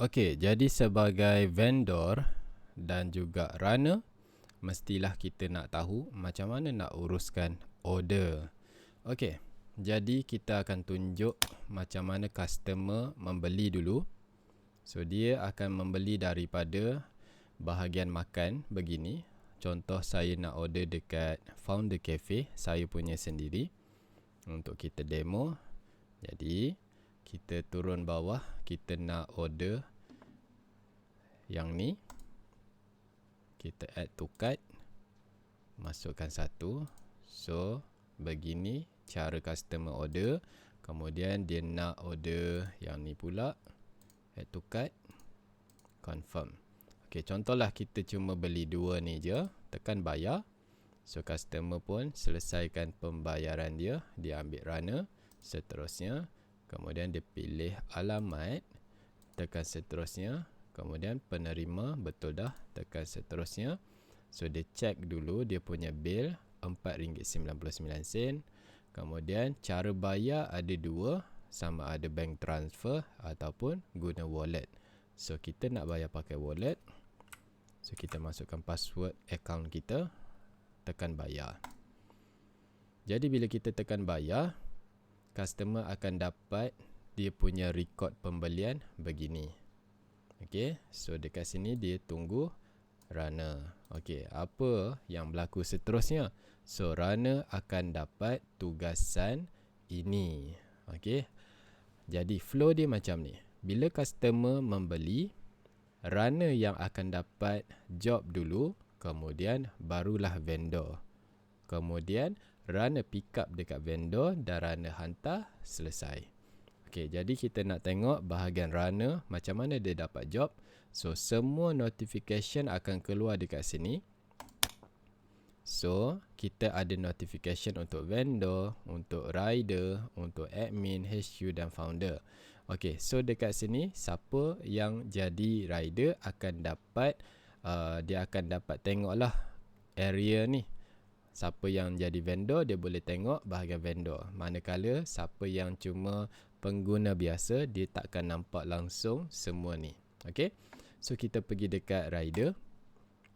Okey, jadi sebagai vendor dan juga runner, mestilah kita nak tahu macam mana nak uruskan order. Okey, jadi kita akan tunjuk macam mana customer membeli dulu. So, dia akan membeli daripada bahagian makan begini. Contoh saya nak order dekat Founder Cafe, saya punya sendiri. Untuk kita demo. Jadi, kita turun bawah, kita nak order yang ni. Kita add to cart, masukkan satu. So, begini cara customer order. Kemudian dia nak order yang ni pula, add to cart, confirm. Ok, contohlah kita cuma beli dua ni je, tekan bayar. So, customer pun selesaikan pembayaran dia. Dia ambil runner, seterusnya. Kemudian dia pilih alamat, tekan seterusnya. Kemudian penerima, betul dah, tekan seterusnya. So, dia check dulu dia punya bill, RM4.99. Kemudian cara bayar ada dua, sama ada bank transfer ataupun guna wallet. So, kita nak bayar pakai wallet. So, kita masukkan password account kita, tekan bayar. Jadi bila kita tekan bayar, customer akan dapat dia punya record pembelian begini. Okey, so dekat sini dia tunggu runner. Okey, apa yang berlaku seterusnya? So, runner akan dapat tugasan ini. Okey, jadi flow dia macam ni. Bila customer membeli, runner yang akan dapat job dulu, kemudian barulah vendor. Kemudian runner pick up dekat vendor dan runner hantar, selesai. Okey, jadi kita nak tengok bahagian runner macam mana dia dapat job. So, semua notification akan keluar dekat sini. So, kita ada notification untuk vendor, untuk rider, untuk admin, HQ dan founder. Okey, so dekat sini siapa yang jadi rider akan dapat dia akan dapat tengoklah area ni. Siapa yang jadi vendor, dia boleh tengok bahagian vendor. Manakala siapa yang cuma pengguna biasa, dia takkan nampak langsung semua ni. Okey, so kita pergi dekat rider.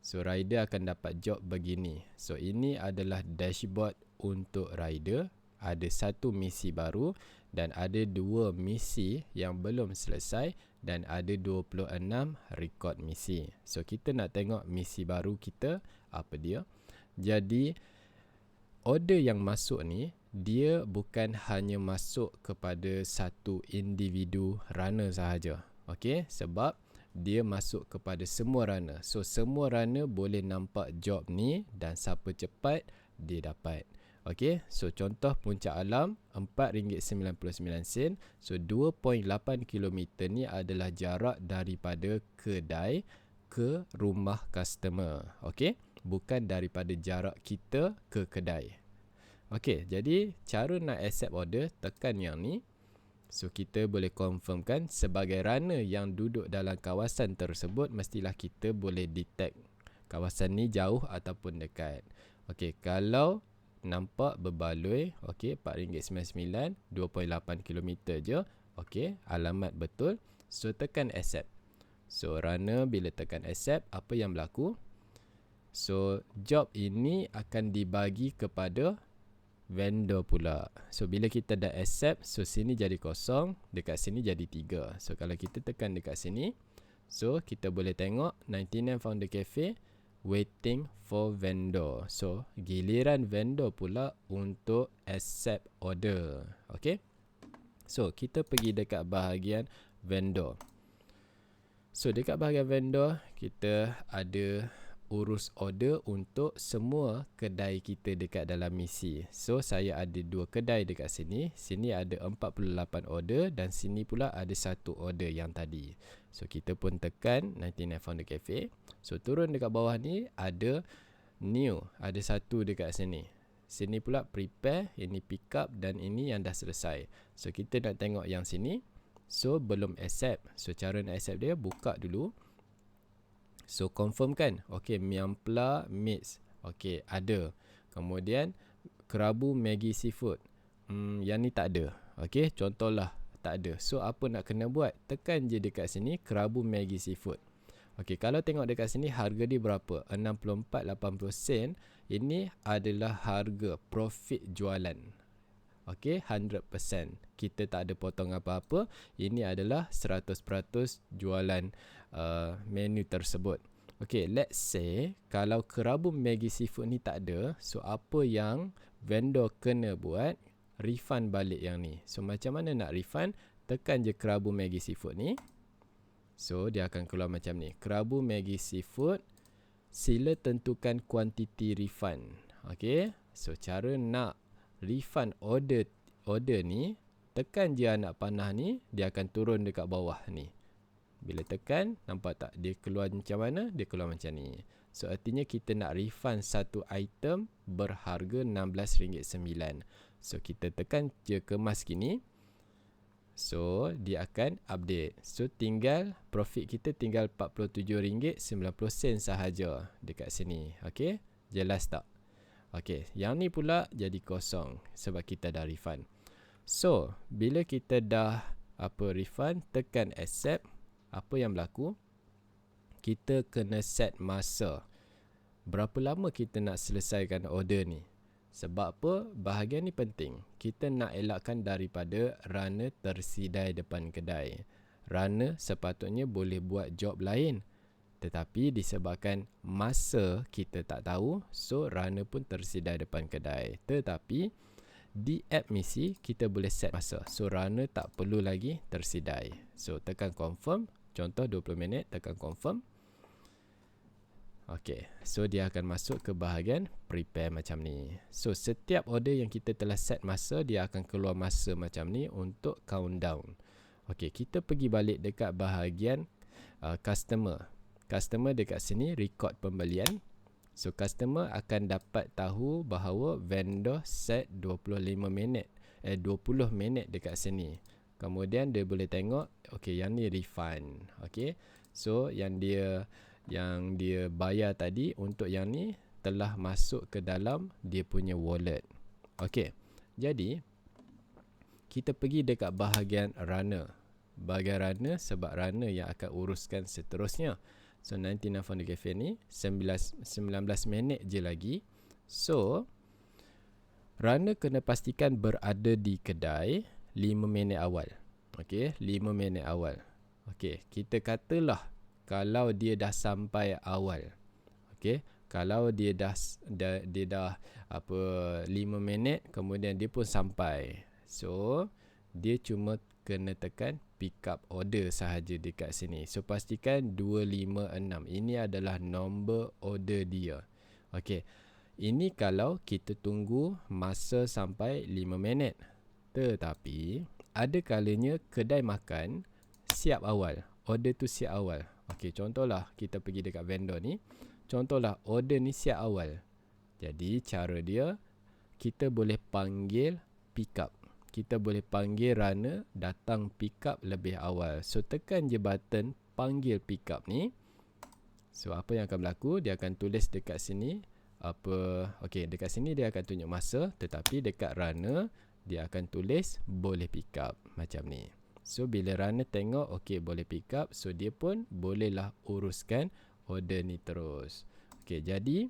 So, rider akan dapat job begini. So, ini adalah dashboard untuk rider. Ada satu misi baru dan ada dua misi yang belum selesai dan ada 26 record misi. So, kita nak tengok misi baru kita apa dia. Jadi, order yang masuk ni, dia bukan hanya masuk kepada satu individu runner sahaja. Okey, sebab dia masuk kepada semua runner. So, semua runner boleh nampak job ni dan siapa cepat, dia dapat. Okey, so contoh Puncak Alam, RM4.99. So, 2.8 km ni adalah jarak daripada kedai ke rumah customer. Okey, bukan daripada jarak kita ke kedai. Okey, jadi cara nak accept order, tekan yang ni. So, kita boleh confirmkan sebagai runner yang duduk dalam kawasan tersebut, mestilah kita boleh detect kawasan ni jauh ataupun dekat. Okey, kalau nampak berbaloi, okey, RM4.99, 2.8 km je. Okey, alamat betul. So, tekan accept. So, runner bila tekan accept, apa yang berlaku? So, job ini akan dibagi kepada vendor pula. So, bila kita dah accept, so sini jadi kosong, dekat sini jadi 3. So, kalau kita tekan dekat sini, so kita boleh tengok 99 Founder Cafe waiting for vendor. So, giliran vendor pula untuk accept order. Okay, so kita pergi dekat bahagian vendor. So, dekat bahagian vendor, kita ada urus order untuk semua kedai kita dekat dalam misi. So, saya ada 2 kedai dekat sini. Sini ada 48 order dan sini pula ada 1 order yang tadi. So, kita pun tekan 99 Founder Cafe. So, turun dekat bawah ni ada new, ada 1 dekat sini. Sini pula prepare, ini pick up dan ini yang dah selesai. So, kita nak tengok yang sini. So, belum accept. So, cara nak accept dia, buka dulu. So, confirm kan? Okey, Miampla Meats. Okey, ada. Kemudian, kerabu Maggi Seafood. Yang ni tak ada. Okey, contohlah tak ada. So apa nak kena buat? Tekan je dekat sini Kerabu Maggi Seafood. Okey, kalau tengok dekat sini harga dia berapa? 64.80 sen. Ini adalah harga profit jualan. Okey, 100%. Kita tak ada potong apa-apa. Ini adalah 100% jualan menu tersebut. Okey, let's say kalau Kerabu Maggi Seafood ni tak ada, so apa yang vendor kena buat? Refund balik yang ni. So macam mana nak refund? Tekan je Kerabu Maggi Seafood ni. So dia akan keluar macam ni. Kerabu Maggi Seafood, sila tentukan kuantiti refund. Okey, so cara nak refund order ni, tekan je anak panah ni, dia akan turun dekat bawah ni. Bila tekan, nampak tak dia keluar macam mana? Dia keluar macam ni. So artinya kita nak refund satu item berharga RM16.9. So kita tekan je kemas gini. So dia akan update. So tinggal profit kita tinggal RM47.90 sahaja dekat sini. Okey, jelas tak? Okey, yang ni pula jadi kosong sebab kita dah refund. So bila kita dah refund, tekan accept. Apa yang berlaku? Kita kena set masa. Berapa lama kita nak selesaikan order ni? Sebab apa? Bahagian ni penting. Kita nak elakkan daripada runner tersidai depan kedai. Runner sepatutnya boleh buat job lain. Tetapi disebabkan masa kita tak tahu, so runner pun tersidai depan kedai. Tetapi di app misi kita boleh set masa. So runner tak perlu lagi tersidai. So tekan confirm. Contoh 20 minit, tekan confirm. Okey, so dia akan masuk ke bahagian prepare macam ni. So setiap order yang kita telah set masa, dia akan keluar masa macam ni untuk countdown. Okey, kita pergi balik dekat bahagian customer. Customer dekat sini record pembelian. So customer akan dapat tahu bahawa vendor set 25 minit 20 minit dekat sini. Kemudian dia boleh tengok, okey, yang ni refund. Okey, so yang dia bayar tadi untuk yang ni telah masuk ke dalam dia punya wallet. Okey, jadi kita pergi dekat bahagian runner. Bahagian runner sebab runner yang akan uruskan seterusnya. So 99 Founder Cafe ni 19 minit je lagi. So runner kena pastikan berada di kedai 5 minit awal. Okey, 5 minit awal. Okey, kita katalah kalau dia dah sampai awal. Okey, kalau dia dah 5 minit kemudian dia pun sampai. So, dia cuma kena tekan pick up order sahaja dekat sini. So, pastikan 256. Ini adalah nombor order dia. Okey, ini kalau kita tunggu masa sampai 5 minit. Tetapi ada kalanya kedai makan siap awal. Order tu siap awal. Okey, contohlah kita pergi dekat vendor ni. Contohlah order ni siap awal. Jadi cara dia, kita boleh panggil pick up. Kita boleh panggil runner datang pick up lebih awal. So tekan je button panggil pick up ni. So apa yang akan berlaku? Dia akan tulis dekat sini okey, dekat sini dia akan tunjuk masa, tetapi dekat runner dia akan tulis boleh pick up macam ni. So bila runner tengok okey boleh pick up, so dia pun bolehlah uruskan order ni terus. Okey, jadi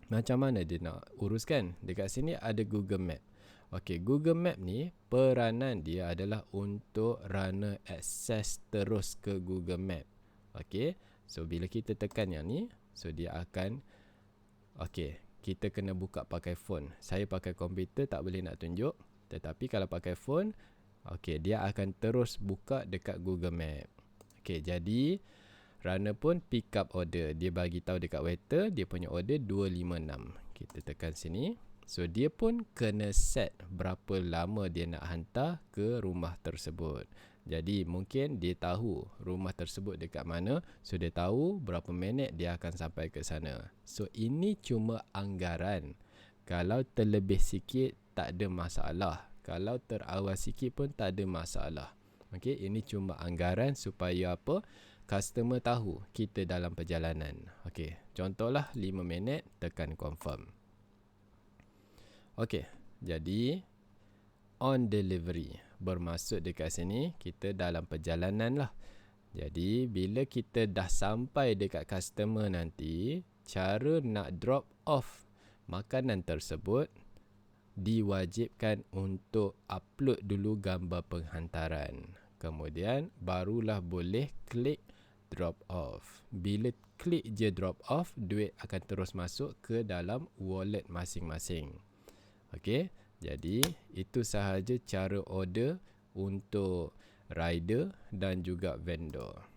macam mana dia nak uruskan? Dekat sini ada Google Map. Okey, Google Map ni peranan dia adalah untuk runner akses terus ke Google Map. Okey, so bila kita tekan yang ni, so dia akan kita kena buka pakai phone. Saya pakai komputer tak boleh nak tunjuk. Tetapi kalau pakai phone, dia akan terus buka dekat Google Map. Okey, jadi runner pun pick up order. Dia bagi tahu dekat waiter dia punya order 256. Kita tekan sini. So dia pun kena set berapa lama dia nak hantar ke rumah tersebut. Jadi mungkin dia tahu rumah tersebut dekat mana. So dia tahu berapa minit dia akan sampai ke sana. So ini cuma anggaran. Kalau terlebih sikit tak ada masalah. Kalau terawal sikit pun tak ada masalah. Okey, ini cuma anggaran supaya apa? Customer tahu kita dalam perjalanan. Okey, contohlah 5 minit, tekan confirm. Okey, jadi on delivery. bermaksud dekat sini kita dalam perjalanan lah. Jadi bila kita dah sampai dekat customer nanti, cara nak drop off makanan tersebut, diwajibkan untuk upload dulu gambar penghantaran. Kemudian barulah boleh klik drop off. Bila klik je drop off, duit akan terus masuk ke dalam wallet masing-masing. Okey, jadi itu sahaja cara order untuk rider dan juga vendor.